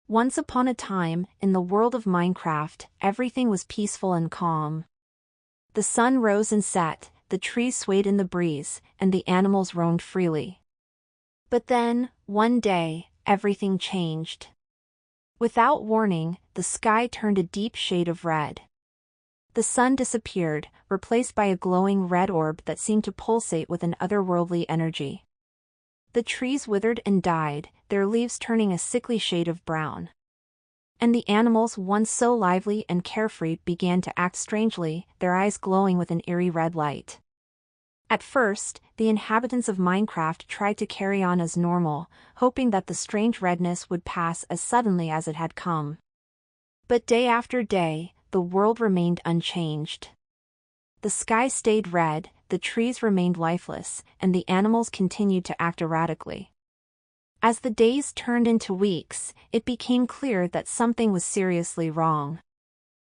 Once upon a time, in the world of Minecraft, everything was peaceful and calm. The sun rose and set, the trees swayed in the breeze, and the animals roamed freely. But then, one day, everything changed. Without warning, the sky turned a deep shade of red. The sun disappeared, replaced by a glowing red orb that seemed to pulsate with an otherworldly energy. The trees withered and died, their leaves turning a sickly shade of brown. And the animals, once so lively and carefree, began to act strangely, their eyes glowing with an eerie red light. At first, the inhabitants of Minecraft tried to carry on as normal, hoping that the strange redness would pass as suddenly as it had come. But day after day, the world remained unchanged. The sky stayed red, the trees remained lifeless, and the animals continued to act erratically. As the days turned into weeks, it became clear that something was seriously wrong.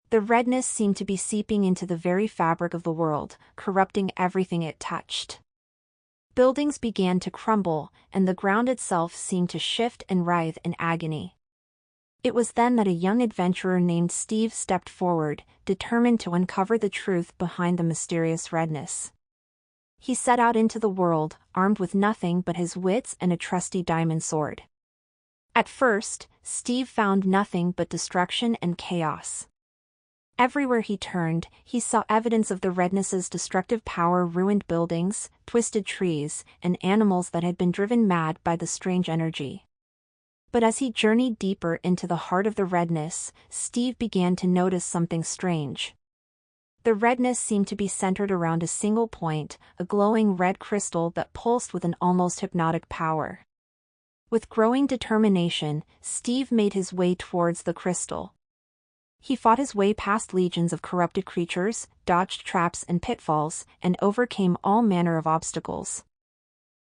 The redness seemed to be seeping into the very fabric of the world, corrupting everything it touched. Buildings began to crumble, and the ground itself seemed to shift and writhe in agony. It was then that a young adventurer named Steve stepped forward, determined to uncover the truth behind the mysterious redness. He set out into the world, armed with nothing but his wits and a trusty diamond sword. At first, Steve found nothing but destruction and chaos. Everywhere he turned, he saw evidence of the redness's destructive power: ruined buildings, twisted trees, and animals that had been driven mad by the strange energy. But as he journeyed deeper into the heart of the redness, Steve began to notice something strange. The redness seemed to be centered around a single point, a glowing red crystal that pulsed with an almost hypnotic power. With growing determination, Steve made his way towards the crystal. He fought his way past legions of corrupted creatures, dodged traps and pitfalls, and overcame all manner of obstacles.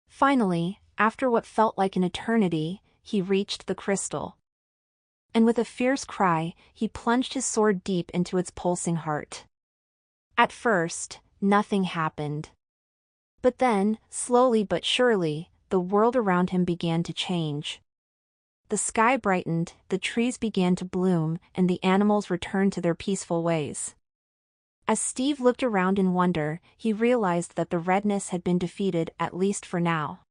Finally, after what felt like an eternity, he reached the crystal. And with a fierce cry, he plunged his sword deep into its pulsing heart. At first, nothing happened. But then, slowly but surely, the world around him began to change. The sky brightened, the trees began to bloom, and the animals returned to their peaceful ways. As Steve looked around in wonder, he realized that the redness had been defeated, at least for now.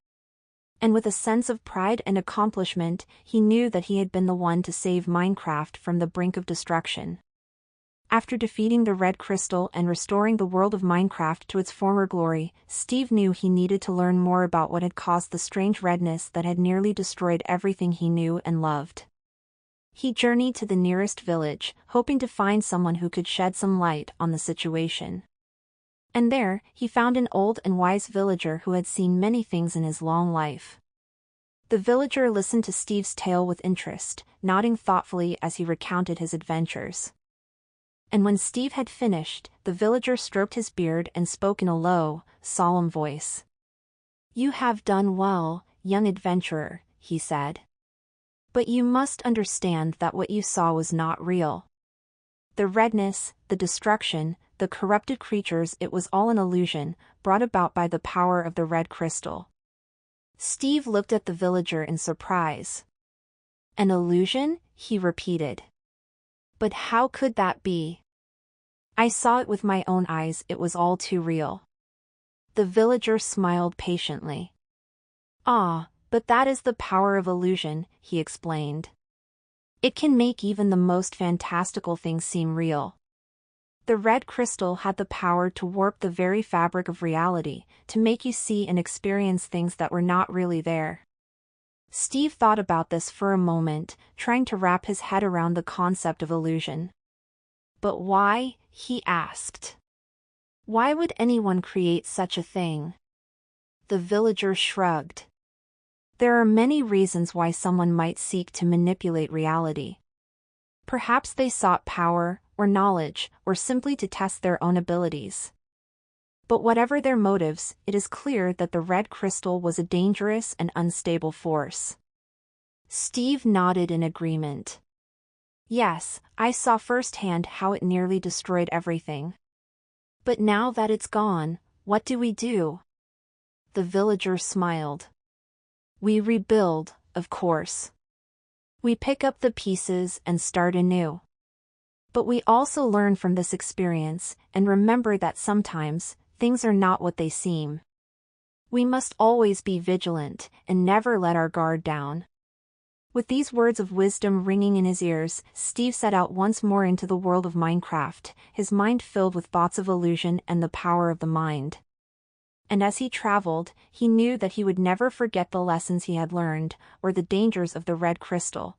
And with a sense of pride and accomplishment, he knew that he had been the one to save Minecraft from the brink of destruction. After defeating the red crystal and restoring the world of Minecraft to its former glory, Steve knew he needed to learn more about what had caused the strange redness that had nearly destroyed everything he knew and loved. He journeyed to the nearest village, hoping to find someone who could shed some light on the situation. And there, he found an old and wise villager who had seen many things in his long life. The villager listened to Steve's tale with interest, nodding thoughtfully as he recounted his adventures. And when Steve had finished, the villager stroked his beard and spoke in a low, solemn voice. "You have done well, young adventurer," he said. "But you must understand that what you saw was not real. The redness, the destruction, the corrupted creatures, it was all an illusion, brought about by the power of the red crystal." Steve looked at the villager in surprise. "An illusion?" he repeated. "But how could that be?" "I saw it with my own eyes, it was all too real." The villager smiled patiently. "Ah, but that is the power of illusion," he explained. "It can make even the most fantastical things seem real. The red crystal had the power to warp the very fabric of reality, to make you see and experience things that were not really there." Steve thought about this for a moment, trying to wrap his head around the concept of illusion. "But why?" he asked. "Why would anyone create such a thing?" The villager shrugged. "There are many reasons why someone might seek to manipulate reality. Perhaps they sought power, or knowledge, or simply to test their own abilities. But whatever their motives, it is clear that the red crystal was a dangerous and unstable force." Steve nodded in agreement. "Yes, I saw firsthand how it nearly destroyed everything. But now that it's gone, what do we do?" The villager smiled. "We rebuild, of course. We pick up the pieces and start anew. But we also learn from this experience and remember that sometimes, things are not what they seem. We must always be vigilant and never let our guard down. With these words of wisdom ringing in his ears, Steve set out once more into the world of Minecraft, his mind filled with thoughts of illusion and the power of the mind. And as he traveled, he knew that he would never forget the lessons he had learned, or the dangers of the red crystal.